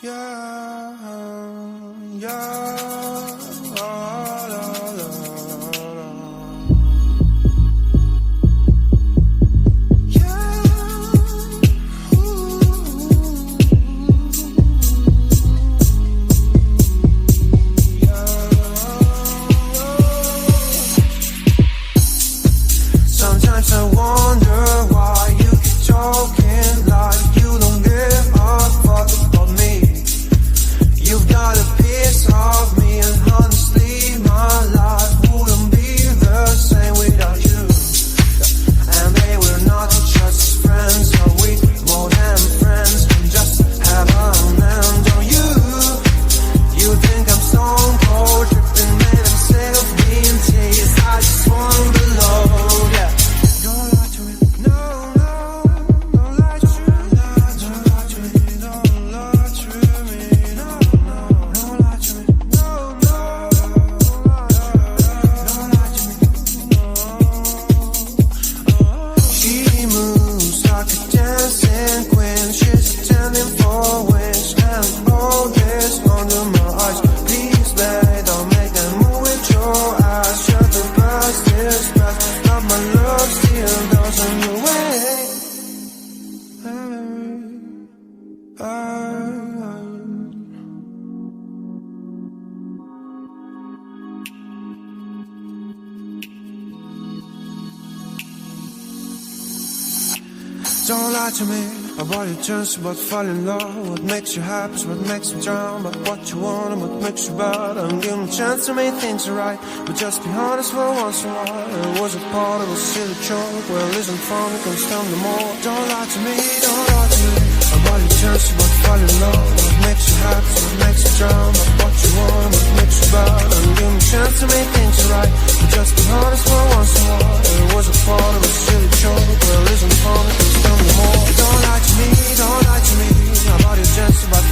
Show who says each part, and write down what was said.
Speaker 1: Sometimes I wonder why you keep talking like you don't give a fuck about me. You've got a piece of me, and honestly my life wouldn't be the same without you. And they were not just friends, are we more than friends? And just have a hand on you. You think I'm stone cold, tripping, made I'm sick of being teased. I just want below, yeah. Don't lie to me, no, no, don't lie to me, don't lie to me, don't lie to me, no, no, don't lie to me, no, no, don't lie to me, no. She moves like a dancing queen, she's attending for wings, and all this under my eyes. Please, babe, don't make that move with your eyes. Shut the past is past, but my love still goes on your way. Don't lie to me about your chance, about falling in love. What makes you happy is what makes you drown. But what you want and what makes you bad. I'm giving a chance to make things right, but just be honest for once in a while. It was a part of a silly joke. Well, isn't fun, it comes down to more. Don't lie to me, don't lie to me about your chance, about falling in love. What makes you happy is what makes you drown. But what you want and what makes you bad. I'm giving a chance to make things right, but just be honest for once in a while. It was a part of a silly joke. Well, isn't fun, it comes down to more. Don't lie to me about your chance, about